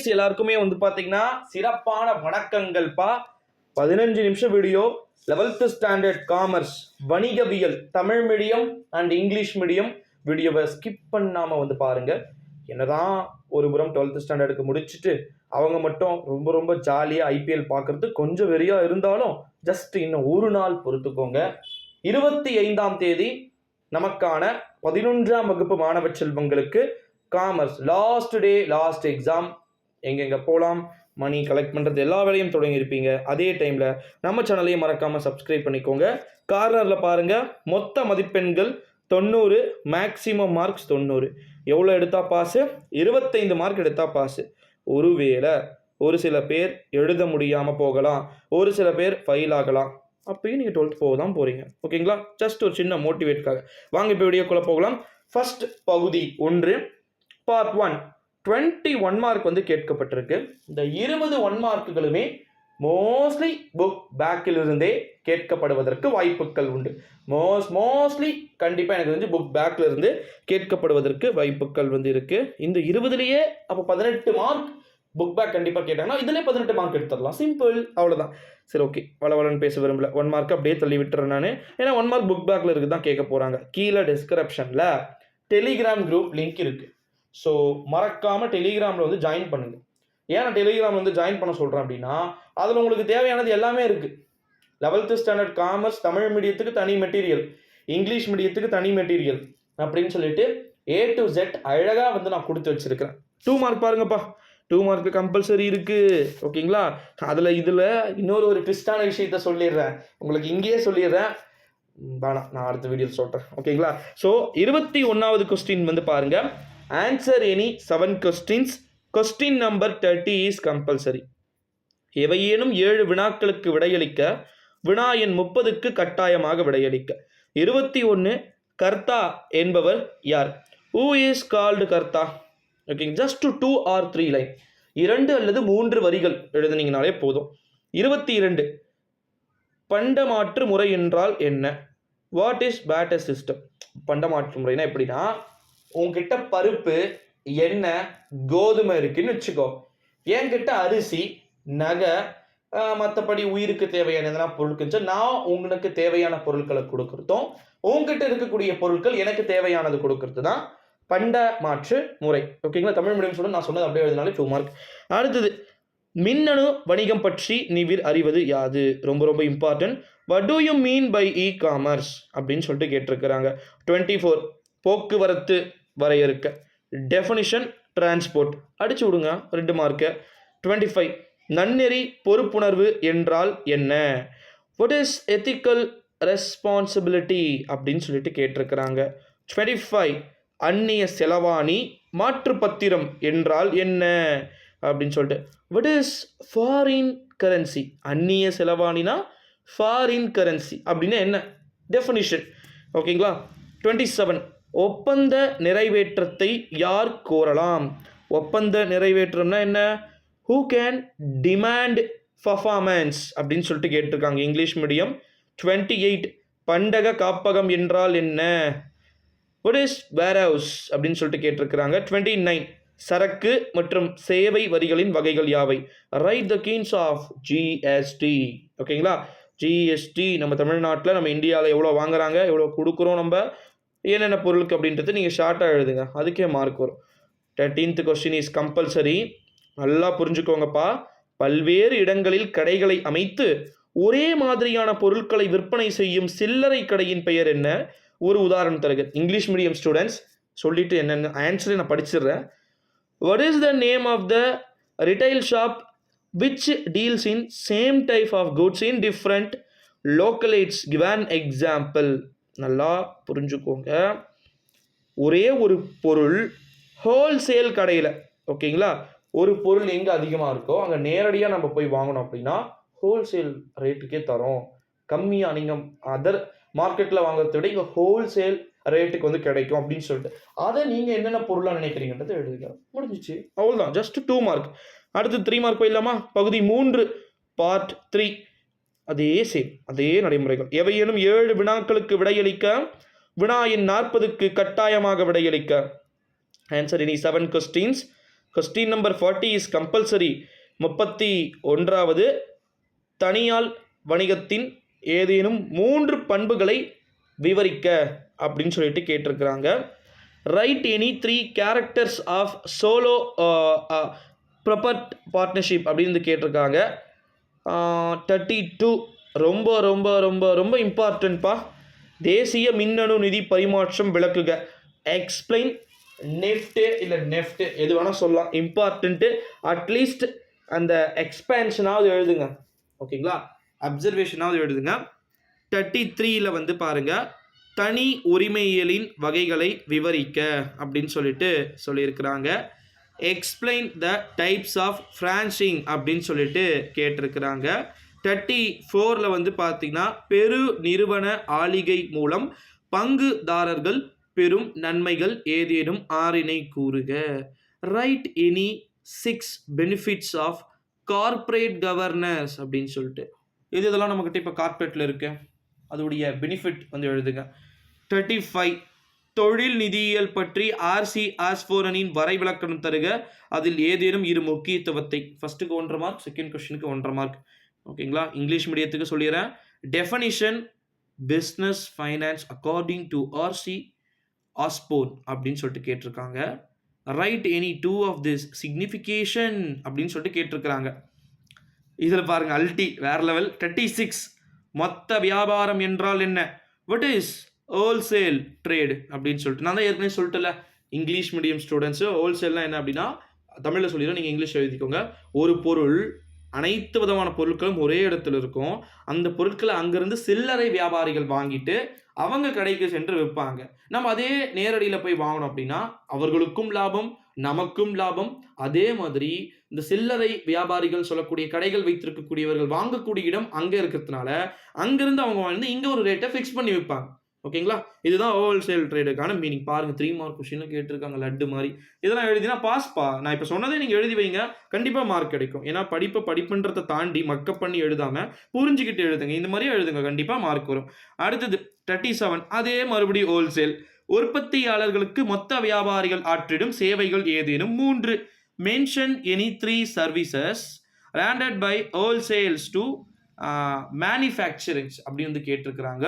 குட்டீஸ் எல்லாருக்குமே வந்து பார்த்தீங்கன்னா சிறப்பான வணக்கங்கள்ப்பா. 15 நிமிஷம் வீடியோ 11th ஸ்டாண்டர்ட் காமர்ஸ் வணிகவியல் Tamil medium and English medium வீடியோவை ஸ்கிப் பண்ணாமல் வந்து பாருங்க. என்னதான் ஒரு புறம் 12th ஸ்டாண்டர்டுக்கு முடிச்சுட்டு அவங்க மட்டும் ரொம்ப ரொம்ப ஜாலியாக ஐபிஎல் பார்க்கறது கொஞ்சம் வெறியாக இருந்தாலும் ஜஸ்ட் இன்னும் ஒரு நாள் பொறுத்துக்கோங்க. 25ஆம் தேதி நமக்கான 11ஆம் வகுப்பு மாணவ செல்வங்களுக்கு commerce last day last exam. எங்கெங்கே போகலாம், மணி கலெக்ட் பண்ணுறது எல்லா வேலையும் தொடங்கியிருப்பீங்க. அதே டைமில் நம்ம சேனலையும் மறக்காமல் சப்ஸ்கிரைப் பண்ணிக்கோங்க. கார்னரில் பாருங்கள், மொத்த மதிப்பெண்கள் 90, மேக்ஸிமம் மார்க்ஸ் 90. எவ்வளோ எடுத்தால் பாஸு? 25 மார்க் எடுத்தால் பாஸு. ஒருவேளை ஒரு சில பேர் எழுத முடியாமல் போகலாம், ஒரு சில பேர் ஃபெயில் ஆகலாம். அப்பயும் நீங்கள் 12th போக தான் போகிறீங்க. ஓகேங்களா? ஜஸ்ட் ஒரு சின்ன மோட்டிவேட்காக வாங்க இப்போ வீடியோக்குள்ளே போகலாம். ஃபர்ஸ்ட் பகுதி 1 பார்ட் 1 21 மார்க் வந்து கேட்கப்பட்டிருக்கு. இந்த 20 1 மார்க்குகளுமே மோஸ்ட்லி புக் பேக்கில் இருந்தே கேட்கப்படுவதற்கு வாய்ப்புகள் உண்டு. மோஸ்ட்லி கண்டிப்பாக எனக்கு வந்து புக் பேக்கில் இருந்து கேட்கப்படுவதற்கு வாய்ப்புகள் வந்து இருக்குது. இந்த 20லேயே அப்போ 18 மார்க் புக் பேக் கண்டிப்பாக கேட்டாங்கன்னா இதிலே 18 மார்க் எடுத்துடலாம். சிம்பிள், அவ்வளோதான். சரி, ஓகே, வளவலன்னு பேச விரும்பல. 1 மார்க் அப்படியே தள்ளி விட்டுறேன் நான். ஏன்னா 1 மார்க் புக் பேக்கில் இருக்குது தான் கேட்க போகிறாங்க. கீழே டிஸ்கிரிப்ஷனில் டெலிகிராம் குரூப் லிங்க் இருக்குது. ஸோ மறக்காமல் டெலிகிராமில் வந்து ஜாயின் பண்ணுங்கள். ஏன்னா டெலிகிராம் வந்து ஜாயின் பண்ண சொல்கிறேன் அப்படின்னா அதில் உங்களுக்கு தேவையானது எல்லாமே இருக்குது. 11th ஸ்டாண்டர்ட் காமர்ஸ் தமிழ் மீடியத்துக்கு தனி மெட்டீரியல், இங்கிலீஷ் மீடியத்துக்கு தனி மெட்டீரியல் அப்படின்னு சொல்லிட்டு A to Z அழகாக வந்து நான் கொடுத்து வச்சுருக்கிறேன். 2 மார்க் பாருங்கப்பா, 2 மார்க் கம்பல்சரி இருக்குது. ஓகேங்களா? இதில் இன்னொரு ஒரு ட்விஸ்டான விஷயத்த சொல்லிடுறேன், உங்களுக்கு இங்கேயே சொல்லிடுறேன். வேணாம், நான் அடுத்த வீடியோ சொல்கிறேன். ஓகேங்களா? ஸோ 21வது கொஸ்டின் வந்து பாருங்கள். Answer any 7 questions. Question number 30 is compulsory. எவையேனும் 7 வினாக்களுக்கு விடையளிக்க, வினா எண் 30க்கு கட்டாயமாக விடையளிக்க. 21 கர்த்தா என்பவர் யார்? ஹூ இஸ் கால்டு கர்த்தா? ஓகே, ஜஸ்ட் 2 or 3 லைன், 2 அல்லது 3 வரிகள் எழுதுனீங்கனாலே போதும். 22 பண்டமாற்று முறை என்றால் என்ன? What is barter system? பண்டமாற்று முறைனா எப்படின்னா, உங்ககிட்ட பருப்பு, எண்ணெய், கோதுமை இருக்குன்னு வச்சுக்கோ. என்கிட்ட அரிசி, நகை, மற்றபடி உயிருக்கு தேவையான எதனா பொருட்கள், நான் உங்களுக்கு தேவையான பொருட்களை கொடுக்கறதும், உங்ககிட்ட இருக்கக்கூடிய பொருட்கள் எனக்கு தேவையானது கொடுக்கறது தான் பண்ட மாற்று முறை. ஓகேங்களா? தமிழ் மீடியம் சொல்ல நான் சொன்னது அப்படியே எழுதினாலே 2 மார்க். அடுத்தது, மின்னணு வணிகம் பற்றி நீவிர் அறிவது யாது? ரொம்ப ரொம்ப important. What do you mean by e commerce அப்படின்னு சொல்லிட்டு கேட்டிருக்கிறாங்க. 24 போக்குவரத்து வரையறுக்க, டெஃபினிஷன் டிரான்ஸ்போர்ட் அடிச்சு விடுங்க, 2 மார்க்கு. 25 நன்னெறி பொறுப்புணர்வு என்றால் என்ன? வாட் இஸ் எத்திக்கல் ரெஸ்பான்சிபிலிட்டி அப்படின்னு சொல்லிட்டு கேட்டிருக்கிறாங்க. 25 அந்நிய செலவாணி மாற்றுப்பத்திரம் என்றால் என்ன அப்படின்னு சொல்லிட்டு. What is foreign currency? அந்நிய செலவாணினா ஃபாரின் கரன்சி அப்படின்னா என்ன? டெஃபினிஷன். ஓகேங்களா? 27 ஒப்பந்த நிறைவேற்றத்தை யார் கோரலாம்? ஒப்பந்த நிறைவேற்றம்னா என்ன? ஹூ கேன் டிமாண்ட் பர்ஃபார்மன்ஸ் அப்படின்னு சொல்லிட்டு கேட்டிருக்காங்க இங்கிலீஷ் மீடியம். 28 பண்டக காப்பகம் என்றால் என்ன? வாட் இஸ் வேர்ஹவுஸ் அப்படின்னு சொல்லிட்டு கேட்டிருக்கிறாங்க. 29 சரக்கு மற்றும் சேவை வரிகளின் வகைகள் யாவை? Write the kinds of GST. ஓகேங்களா? ஜிஎஸ்டி நம்ம தமிழ்நாட்டில், நம்ம இந்தியாவில் எவ்வளோ வாங்குறாங்க, எவ்வளோ கொடுக்குறோம், நம்ம என்னென்ன பொருளுக்கு அப்படின்றது நீங்கள் ஷார்ட்டாக எழுதுங்க, அதுக்கே மார்க் வரும். 13th question is compulsory. நல்லா புரிஞ்சுக்கோங்கப்பா. பல்வேறு இடங்களில் கடைகளை அமைத்து ஒரே மாதிரியான பொருட்களை விற்பனை செய்யும் சில்லறை கடையின் பெயர் என்ன? ஒரு உதாரணம் தருக. இங்கிலீஷ் மீடியம் ஸ்டூடெண்ட்ஸ் சொல்லிட்டு என்னென்ன ஆன்சரை நான் படிச்சிடுறேன். What is the name of the retail shop which deals in same type of goods in different localities? Give an example. நல்லா புரிஞ்சுக்கோங்க. ஒரே ஒரு பொருள் ஹோல்சேல் கடையில், ஓகேங்களா, ஒரு பொருள் எங்கே அதிகமாக இருக்கோ அங்கே நேரடியாக நம்ம போய் வாங்கணும் அப்படின்னா ஹோல்சேல் ரேட்டுக்கே தரோம். கம்மியாக நீங்கள் அதர் மார்க்கெட்டில் வாங்குறத விட இங்கே ஹோல்சேல் ரேட்டுக்கு வந்து கிடைக்கும் அப்படின்னு சொல்லிட்டு அதை நீங்கள் என்னென்ன பொருளாக நினைக்கிறீங்கன்றதை எழுதுங்க. முடிஞ்சிச்சு, அவ்வளோதான். Just 2 mark. அடுத்து 3 மார்க் போயிடலாமா? பகுதி 3 பார்ட் 3 அதே நடைமுறைகள். எவையேனும் 7 வினாக்களுக்கு விடையளிக்க, வினா எண் 40க்கு கட்டாயமாக விடையளிக்க. Answer any 7 questions. Question number 40 is compulsory. 31வது, தனியால் வணிகத்தின் ஏதேனும் 3 பண்புகளை விவரிக்க அப்படின்னு சொல்லிட்டு கேட்டிருக்கிறாங்க. Write any 3 characters of sole proprietor partnership அப்படின்னு கேட்டிருக்காங்க. 32 ரொம்ப ரொம்ப ரொம்ப ரொம்ப இம்பார்ட்டன்ட்பா. தேசிய மின்னணு நிதி பரிமாற்றம் விளக்குக. எக்ஸ்பிளைன் நெஃப்ட் இல்லை நெஃப்ட் எது வேணால் சொல்லலாம். இம்பார்ட்டண்ட்டு. அட்லீஸ்ட் அந்த எக்ஸ்பேன்ஷனாவது எழுதுங்க. ஓகேங்களா, அப்சர்வேஷனாவது எழுதுங்க. 33ல் வந்து பாருங்கள், தனி உரிமையியலின் வகைகளை விவரிக்க அப்படின்னு சொல்லிட்டு சொல்லியிருக்கிறாங்க. எக்ஸ்பிளைன் த டைப்ஸ் ஆஃப் ஃப்ரான்ச்சிங் அப்படின்னு சொல்லிட்டு கேட்டிருக்கிறாங்க. 34ல் வந்து பார்த்தீங்கன்னா, பெரு நிறுவன ஆளிகை மூலம் பங்குதாரர்கள் பெரும் நன்மைகள் ஏதேனும் 6 கூறுக. Write any 6 benefits of corporate governance அப்படின்னு சொல்லிட்டு இதெல்லாம் நம்மக்கிட்ட இப்போ கார்ப்பரேட்டில் இருக்கு, அதோடைய பெனிஃபிட் வந்து எழுதுங்க. 35 தொழில் நிதியியல் பற்றி ஆர்சி ஆஸ்போரனின் வரைவிலக்கணம் தருக. அதில் ஏதேனும் 2 முக்கியத்துவத்தை. ஃபர்ஸ்ட்டுக்கு 1.5 மார்க், செகண்ட் கொஸ்டினுக்கு 1.5 மார்க். ஓகேங்களா, இங்கிலீஷ் மீடியத்துக்கு சொல்லிடுறேன். Definition business finance according to R C Osborne அப்படின்னு சொல்லிட்டு கேட்டிருக்காங்க. Write any 2 of this signification அப்படின்னு சொல்லிட்டு கேட்டிருக்கிறாங்க. இதில் பாருங்கள், அல்டி வேற லெவல். 36 மொத்த வியாபாரம் என்றால் என்ன? வாட் இஸ் ஹோல்சேல் ட்ரேட் அப்படின்னு சொல்லிட்டு நான் தான் ஏற்கனவே சொல்லிட்டல, இங்கிலீஷ் மீடியம் ஸ்டூடெண்ட்ஸு ஹோல்சேல்லாம் என்ன அப்படின்னா தமிழில் சொல்லிடுறோம், நீங்கள் இங்கிலீஷ் எழுதிக்கோங்க. ஒரு பொருள், அனைத்து விதமான பொருட்களும் ஒரே இடத்துல இருக்கும். அந்த பொருட்களை அங்கேருந்து சில்லறை வியாபாரிகள் வாங்கிட்டு அவங்க கடைக்கு சென்று விற்பாங்க. நம்ம அதே நேரடியில் போய் வாங்கணும் அப்படின்னா அவர்களுக்கும் லாபம், நமக்கும் லாபம். அதே மாதிரி இந்த சில்லறை வியாபாரிகள் சொல்லக்கூடிய கடைகள் வைத்திருக்கக்கூடியவர்கள் வாங்கக்கூடிய இடம் அங்கே இருக்கிறதுனால அங்கேருந்து அவங்க வந்து இங்கே ஒரு ரேட்டை ஃபிக்ஸ் பண்ணி விற்பாங்க. ஓகேங்களா, இதுதான் ஹோல்சேல் ட்ரேடுக்கான மீனிங். பாருங்கள், 3 மார்க் கொஸ்டின்ல கேட்டிருக்காங்க, லட்டு மாதிரி. இதெல்லாம் எழுதினா பாஸ்பா. நான் இப்போ சொன்னதே நீங்கள் எழுதி வைங்க, கண்டிப்பாக மார்க் கிடைக்கும். ஏன்னா படிப்புன்றதை தாண்டி மக்கப் பண்ணி எழுதாமல் புரிஞ்சுக்கிட்டு எழுதுங்க. இந்த மாதிரியே எழுதுங்க, கண்டிப்பாக மார்க் வரும். அடுத்தது 37, அதே மறுபடியும் ஹோல்சேல். உற்பத்தியாளர்களுக்கு மொத்த வியாபாரிகள் ஆற்றிடும் சேவைகள் ஏதேனும் 3. Mention any 3 services rendered by wholesales to manufacturings அப்படி வந்து கேட்டிருக்கிறாங்க.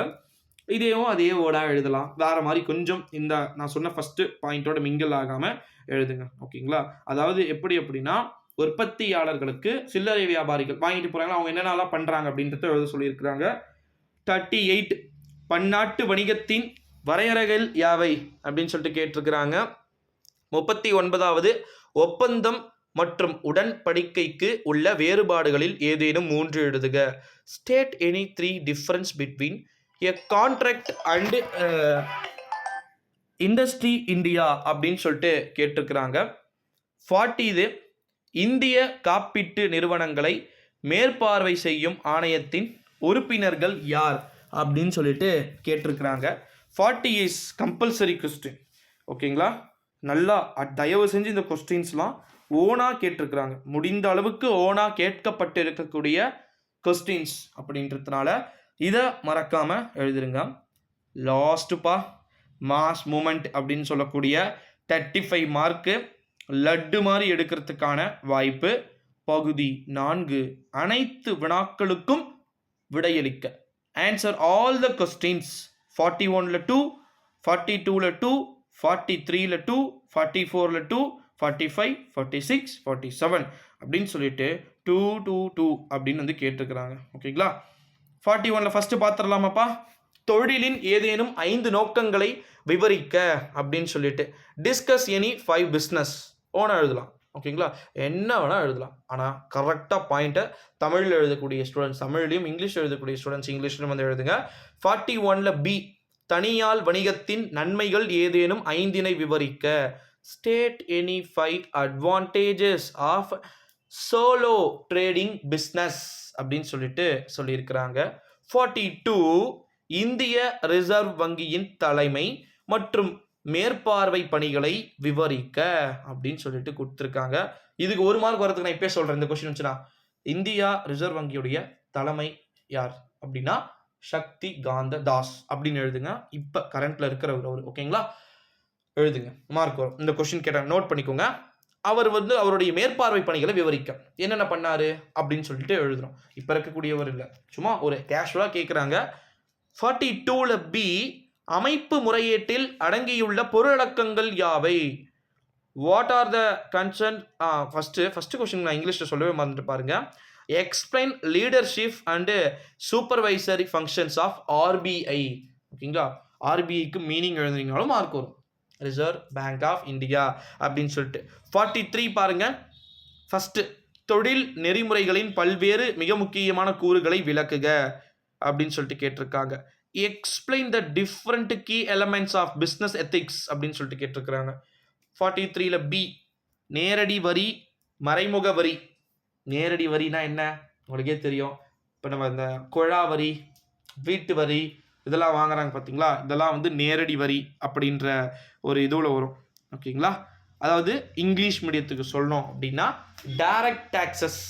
இதையும் அதே வேர்டாக எழுதலாம், வேறு மாதிரி கொஞ்சம் இந்த நான் சொன்ன ஃபஸ்ட்டு பாயிண்டோட மிங்கிள் ஆகாமல் எழுதுங்க. ஓகேங்களா, அதாவது எப்படி அப்படின்னா, உற்பத்தியாளர்களுக்கு சில்லறை வியாபாரிகள் வாங்கிட்டு போகிறாங்களா, அவங்க என்னென்னலாம் பண்ணுறாங்க அப்படின்றத எழுத சொல்லியிருக்கிறாங்க. 38 பன்னாட்டு வணிகத்தின் வரையறைகள் யாவை அப்படின்னு சொல்லிட்டு கேட்டிருக்கிறாங்க. 39வது ஒப்பந்தம் மற்றும் உடன்படிக்கைக்கு உள்ள வேறுபாடுகளில் ஏதேனும் 3 எழுதுக. State any 3 difference between a contract and industry India அப்படின்னு சொல்லிட்டு கேட்டிருக்கிறாங்க. 40 இந்திய காப்பீட்டு நிறுவனங்களை மேற்பார்வை செய்யும் ஆணையத்தின் உறுப்பினர்கள் யார் அப்படின்னு சொல்லிட்டு கேட்டிருக்கிறாங்க. 40 இஸ் கம்பல்சரி கொஸ்டின். ஓகேங்களா, நல்லா தயவு செஞ்சு இந்த கொஸ்டின்ஸ்லாம் ஓனாக கேட்டிருக்கிறாங்க. முடிந்த அளவுக்கு ஓனாக கேட்கப்பட்டு இருக்கக்கூடிய கொஸ்டின்ஸ் அப்படின்றதுனால இதை மறக்காமல் எழுதிருங்க. லாஸ்ட்டுப்பா, மாஸ் மூமெண்ட் அப்படின்னு சொல்லக்கூடிய 35 மார்க்கு லட்டு மாதிரி எடுக்கிறதுக்கான வாய்ப்பு. பகுதி 4 அனைத்து வினாக்களுக்கும் விடையளிக்க. Answer all the questions. 41ல் 2, 42ல் 2, 43ல் 2, 44ல் 2, 45, 46, 47 அப்படின்னு சொல்லிட்டு 2, 2, 2 அப்படின்னு வந்து கேட்டிருக்கிறாங்க. ஓகேங்களா, 41ல் ஃபஸ்ட்டு பார்த்துடலாமாப்பா. தொழிலின் ஏதேனும் 5 நோக்கங்களை விவரிக்க அப்படின்னு சொல்லிட்டு டிஸ்கஸ் எனி 5 பிஸ்னஸ் ஓனாக எழுதலாம். ஓகேங்களா, என்ன வேணால் எழுதலாம். ஆனால் கரெக்டாக பாயிண்ட்டை தமிழில் எழுதக்கூடிய ஸ்டூடெண்ட்ஸ் தமிழ்லையும் இங்கிலீஷ் எழுதக்கூடிய ஸ்டூடெண்ட்ஸ் இங்கிலீஷ்லையும் வந்து எழுதுங்க. 41ல் பி தனியால் வணிகத்தின் நன்மைகள் ஏதேனும் 5 விவரிக்க. State any 5 advantages of solo trading business அப்படின்னு சொல்லிட்டு சொல்லியிருக்கிறாங்க. 42 இந்திய ரிசர்வ் வங்கியின் தலைமை மற்றும் மேற்பார்வை பணிகளை விவரிக்க அப்படின்னு சொல்லிட்டு கொடுத்துருக்காங்க. இதுக்கு 1 மார்க் வரதுக்கு நான் இப்போ சொல்கிறேன். இந்த கொஸ்டின் வச்சுனா இந்தியா ரிசர்வ் வங்கியுடைய தலைமை யார் அப்படின்னா சக்தி காந்த தாஸ் அப்படின்னு எழுதுங்க. இப்போ கரண்ட்டில் இருக்கிறவர் அவர். ஓகேங்களா, எழுதுங்க, மார்க் வரும். இந்த கொஸ்டின் கேட்டால் நோட் பண்ணிக்கோங்க. அவர் வந்து அவருடைய மேற்பார்வை பணிகளை விவரிக்க என்னென்ன பண்ணாரு அப்படின்னு சொல்லிட்டு எழுதுறோம். இப்போ இருக்கக்கூடியவர் இல்லை, சும்மா ஒரு கேஷுவலாக கேட்குறாங்க. 42ல் பி அமைப்பு முறையீட்டில் அடங்கியுள்ள பொருளடக்கங்கள் யாவை? What are the concern? First question நான் இங்கிலீஷில் சொல்லவே மறந்துட்டு பாருங்க. Explain leadership and supervisory functions of RBI. ஓகேங்களா, ஆர்பிஐக்கு மீனிங் எழுதுனீங்கனாலும் மார்க் வரும். ரிசர்வ் பேங்க் ஆஃப் இந்தியா அப்படின்னு சொல்லிட்டு. 43 பாருங்க. ஃபர்ஸ்ட், தொழில் நெறிமுறைகளின் பல்வேறு மிக முக்கியமான கூறுகளை விளக்குக அப்படின்னு சொல்லிட்டு கேட்டிருக்காங்க. Explain the different key elements of business ethics அப்படின்னு சொல்லிட்டு கேட்டிருக்கிறாங்க. 43ல் பி நேரடி வரி மறைமுக வரி. நேரடி வரினா என்ன உங்களுக்கே தெரியும். இப்போ நம்ம இந்த குழா வரி, வீட்டு வரி இதெல்லாம் வாங்குறாங்க பார்த்தீங்களா, இதெல்லாம் வந்து நேரடி வரி அப்படின்ற ஒரு இதுவில் வரும். ஓகேங்களா, அதாவது இங்கிலீஷ் மீடியத்துக்கு சொல்லணும் அப்படின்னா டைரக்ட் டாக்ஸஸ்.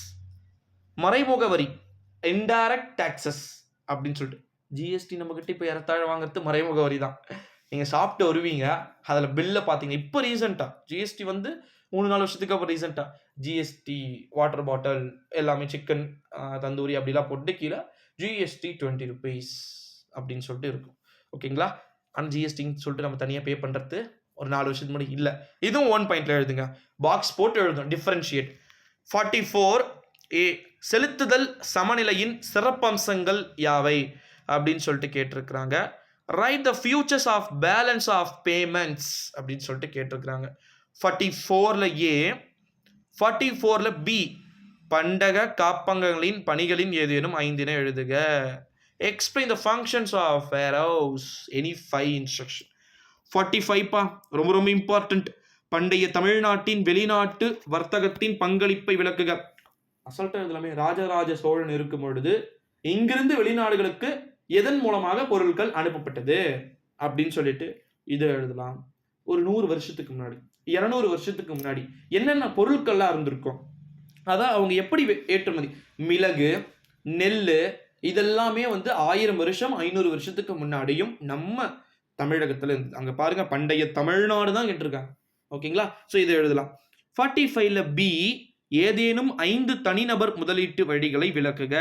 மறைமுக வரி இன்டைரக்ட் டாக்ஸஸ் அப்படின்னு சொல்லிட்டு. ஜிஎஸ்டி நம்மக்கிட்ட இப்போ ஏறத்தாழ வாங்குறது மறைமுக வரி தான். நீங்கள் சாப்பிட்டு வருவீங்க, அதில் பில்லை பார்த்தீங்க. இப்போ ரீசெண்டாக ஜிஎஸ்டி வந்து 3-4 வருஷத்துக்கு அப்புறம் ரீசெண்டாக ஜிஎஸ்டி வாட்டர் பாட்டில் எல்லாமே சிக்கன் தந்தூரி அப்படிலாம் போட்டு கீழே ஜிஎஸ்டி 20 rupees அப்படின்னு சொல்லிட்டு இருக்கும். ஓகேங்களா, ஆனால் ஜிஎஸ்டின்னு சொல்லிட்டு நம்ம தனியாக பே பண்ணுறது ஒரு 4 வருஷத்துக்கு முன்னாடி இல்லை. இதுவும் 1 பாயிண்ட்ல எழுதுங்க, பாக்ஸ் போட்டு எழுதும் டிஃபரன்ஷியேட். 44A செலுத்துதல் சமநிலையின் சிறப்பம்சங்கள் யாவை அப்படின்னு சொல்லிட்டு கேட்டிருக்கிறாங்க. Write the futures of balance of payments அப்படின்னு சொல்லிட்டு கேட்டிருக்கிறாங்க. 44ல் ஏ. 44ல் பி பண்டக காப்பகங்களின் பணிகளின் ஏதேனும் 5 எழுதுக. Explain the functions of warehouse any 5 instruction. 45 பா ரொம்ப ரொம்ப இம்பார்ட்டன்ட். பண்டைய தமிழ்நாட்டின் வெளிநாட்டு வர்த்தகத்தின் பங்களிப்பை விளக்குக. அசல்ட்டா எல்லாமே ராஜராஜ சோழன் இருக்கும் பொழுது இங்கிருந்து வெளிநாடுகளுக்கு எதன் மூலமாக பொருட்கள் அனுப்பப்பட்டது அப்படின்னு சொல்லிட்டு இதை எழுதலாம். ஒரு 100 வருஷத்துக்கு முன்னாடி 200 வருஷத்துக்கு முன்னாடி என்னென்ன பொருட்கள்லாம் இருந்திருக்கும், அதான் அவங்க எப்படி ஏற்றுமதி, மிளகு நெல் இதெல்லாமே வந்து 1000 வருஷம் 500 வருஷத்துக்கு முன்னாடியும் நம்ம தமிழகத்துல இருந்து. அங்க பாருங்க பண்டைய தமிழ்நாடு தான் கேட்டிருக்காங்க. ஓகேங்களா, ஸோ இதை எழுதலாம். 45ல் பி ஏதேனும் 5 தனிநபர் முதலீட்டு வழிகளை விளக்குக.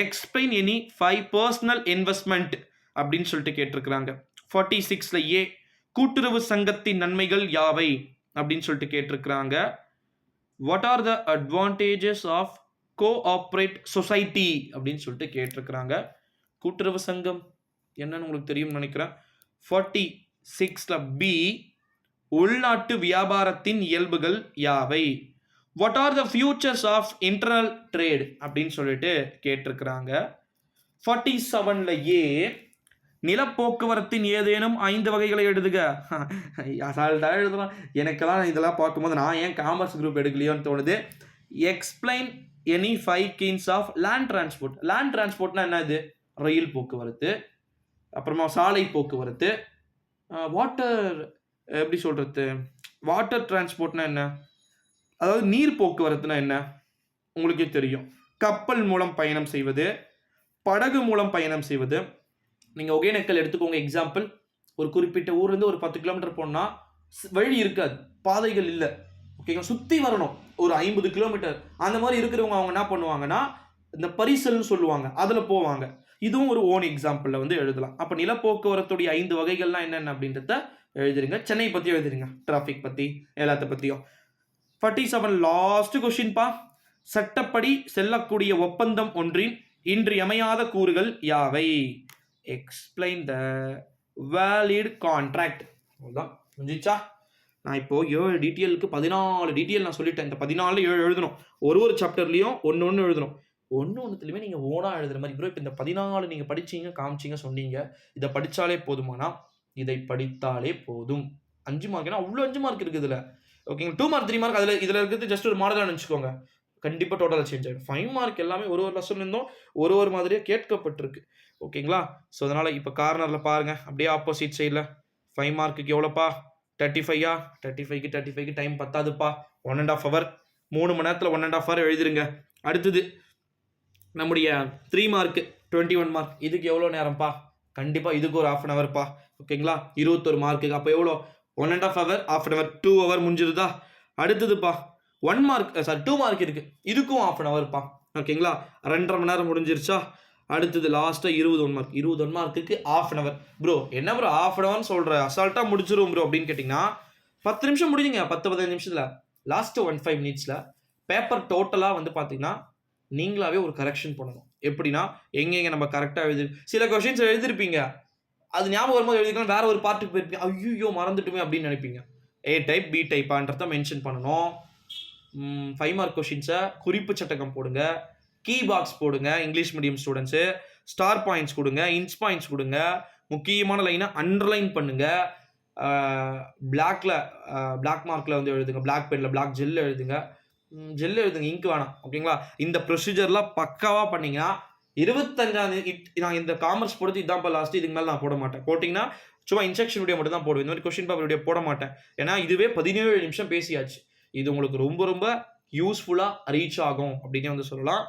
எக்ஸ்பிளைன் எனி 5 பர்சனல் இன்வெஸ்ட்மெண்ட் அப்படின்னு சொல்லிட்டு கேட்டிருக்கிறாங்க. 46ல் ஏ கூட்டுறவு சங்கத்தின் நன்மைகள் யாவை அப்படின்னு சொல்லிட்டு கேட்டிருக்கிறாங்க. What are the advantages of cooperative society அப்படின்னு சொல்லிட்டு கேட்டிருக்கிறாங்க. கூட்டுறவு சங்கம் என்னன்னு உங்களுக்கு தெரியும்னு நினைக்கிறேன். 46ல் பி உள்நாட்டு வியாபாரத்தின் இயல்புகள் யாவை. What are the futures of internal trade அப்படின்னு சொல்லிட்டு கேட்டிருக்கிறாங்க. 47ல் ஏ நிலப்போக்குவரத்தின் ஏதேனும் 5 வகைகளை எழுதுக. அசால்ட்டாக எழுதலாம். எனக்கெல்லாம் இதெல்லாம் பார்க்கும்போது நான் ஏன் காமர்ஸ் குரூப் எடுக்கலையோன்னு தோணுது. Explain any 5 kinds of land transport. Land டிரான்ஸ்போர்ட்னா என்ன? இது ரயில் போக்குவரத்து, அப்புறமா சாலை போக்குவரத்து, வாட்டர் எப்படி சொல்கிறது, வாட்டர் டிரான்ஸ்போர்ட்னா என்ன, அதாவது நீர் போக்குவரத்துனா என்ன உங்களுக்கே தெரியும். கப்பல் மூலம் பயணம் செய்வது, படகு மூலம் பயணம் செய்வது. நீங்கள் ஒகேனக்கல் எடுத்துக்கோங்க எக்ஸாம்பிள். ஒரு குறிப்பிட்ட ஊர்லேருந்து ஒரு 10 கிலோமீட்டர் போனால் வழி இருக்காது, பாதைகள் இல்லை. ஓகேங்களா, சுற்றி வரணும் ஒரு 50 கிலோமீட்டர். அந்த மாதிரி இருக்கிறவங்க அவங்க என்ன பண்ணுவாங்கன்னா இந்த பரிசல்னு சொல்லுவாங்க, அதில் போவாங்க. இதுவும் ஒரு ஓன் எக்ஸாம்பிளில் வந்து எழுதலாம். அப்போ நிலப்போக்குவரத்துடைய 5 வகைகள்லாம் என்னென்ன அப்படின்றத எழுதிருங்க. சென்னை பற்றி எழுதிருங்க, டிராஃபிக் பற்றி எல்லாத்த பற்றியும். 47 லாஸ்ட் கொஸ்டின்பா. சட்டப்படி செல்லக்கூடிய ஒப்பந்தம் ஒன்றின் இன்றியமையாத கூறுகள் யாவை. Explain the valid contract. அவ்வளோதான், புரிஞ்சிச்சா? நான் இப்போ 7 டீட்டெயிலுக்கு 14 டீட்டெயில் நான் சொல்லிட்டேன். இந்த 14 7 எழுதணும். ஒரு சாப்டர்லையும் ஒன்று எழுதணும். ஒன்றுத்துலையுமே நீங்கள் ஓனாக எழுதுற மாதிரி. ப்ரோ இப்போ இந்த 14 நீங்கள் படிச்சீங்க, காமிச்சிங்க, சொன்னீங்க, இதை படித்தாலே போதுமானா இதை படித்தாலே போதும். 5 மார்க்னா அவ்வளோ 5 மார்க் இருக்குது இதில். ஓகேங்க, 2 மார்க் 3 மார்க் அதில் இதில் இருக்கிறது ஜஸ்ட் ஒரு மாடலாக நினச்சிக்கோங்க. கண்டிப்பாக டோட்டலாக சேஞ்ச் ஆகிடும். 5 மார்க் எல்லாமே ஒரு லெசன்லேருந்தும் ஒரு மாதிரியே கேட்கப்பட்டிருக்கு. ஓகேங்களா, ஸோ அதனால் இப்போ கார்னரில் பாருங்கள், அப்படியே ஆப்போசிட் சைடில் 5 மார்க்குக்கு எவ்வளோப்பா, 35யா? 35க்கு டைம் பத்தாதுப்பா. 1.5 hour, 3 மணி நேரத்தில் 1.5 hour எழுதிருங்க. அடுத்தது நம்முடைய 3 மார்க்கு 21 மார்க். இதுக்கு எவ்வளோ நேரம்ப்பா? கண்டிப்பாக இதுக்கு ஒரு 1/2 hourப்பா. ஓகேங்களா, 21 மார்க்குக்கு அப்போ எவ்வளோ? 1.5 hour, 1/2 hour, 2 hour முடிஞ்சிருதா? அடுத்ததுப்பா 1 mark sorry 2 mark இருக்கு. இதுக்கும் ½ அன் ஹவர்ப்பா. ஓகேங்களா? 2.5 மணி நேரம் முடிஞ்சிருச்சா? அடுத்தது லாஸ்ட்டாக 21 மார்க். 21 மார்க்குக்கு ½ அன் ஹவர். ப்ரோ என்ன ப்ரோ ½ அன் ஹவர்னு சொல்கிற, அசால்ட்டாக முடிச்சிரும் ப்ரோ அப்படின்னு கேட்டிங்கன்னா 10 நிமிஷம் முடிஞ்சுங்க. 10-15 நிமிஷத்தில் லாஸ்ட்டு 5 மினிட்ஸில் பேப்பர் டோட்டலாக வந்து பார்த்தீங்கன்னா நீங்களாவே ஒரு கரெக்ஷன் பண்ணணும். எப்படின்னா எங்கெங்கே நம்ம கரெக்டாக சில கொஷின்ஸ் எழுதிருப்பீங்க, அது ஞாபகம் வரும்போது எழுதிக்கலாம், வேற ஒரு பார்ட்டுக்கு போயிருப்பீங்க, ஐயோ மறந்துட்டுமே அப்படின்னு நினைப்பீங்க. ஏ டைப் பி டைப்பான்றத மென்ஷன் பண்ணணும். 5 மார்க் கொஷின்ஸை குறிப்பு சட்டகம் போடுங்க, கீ பாக்ஸ் போடுங்க. English medium students star points கொடுங்க, இன்ச் பாயிண்ட்ஸ் கொடுங்க. முக்கியமான லைனை அண்டர்லைன் பண்ணுங்க. பிளாக் மார்க்கில் வந்து எழுதுங்க, பிளாக் பெனில் பிளாக் ஜெல்ல எழுதுங்க. இங்க் வேணாம். ஓகேங்களா? இந்த ப்ரொசீஜர்லாம் பக்காவாக பண்ணிங்கன்னா 25ஆம் நான் இந்த காமர்ஸ் போடுறது இதான்ப்பா லாஸ்ட்டு, இதுக்கு மேலே நான் போட மாட்டேன். போட்டிங்கன்னா சும்மா இன்ஸ்ட்ரக்ஷன் வீடியோ மட்டும் தான் போடுவேன். இந்த மாதிரி கொஸ்டின் பேப்பர் வீடியோ போட மாட்டேன். ஏன்னா இதுவே 17 நிமிஷம் பேசியாச்சு. இது உங்களுக்கு ரொம்ப ரொம்ப யூஸ்ஃபுல்லாக ரீச் ஆகும் அப்படின்னே வந்து சொல்லலாம்.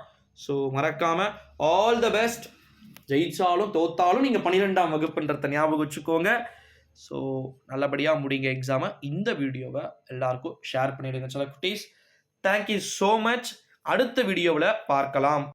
ஸோ மறக்காமல் ஆல் த பெஸ்ட். ஜெயிச்சாலும் தோத்தாலும் நீங்கள் 12ஆம் வகுப்புன்றத ஞாபகம் வச்சுக்கோங்க. ஸோ நல்லபடியாக முடிங்க எக்ஸாமை. இந்த வீடியோவை எல்லாருக்கும் ஷேர் பண்ணிவிடுங்க. சில குட்டீஸ், தேங்க்யூ ஸோ மச். அடுத்த வீடியோவில் பார்க்கலாம்.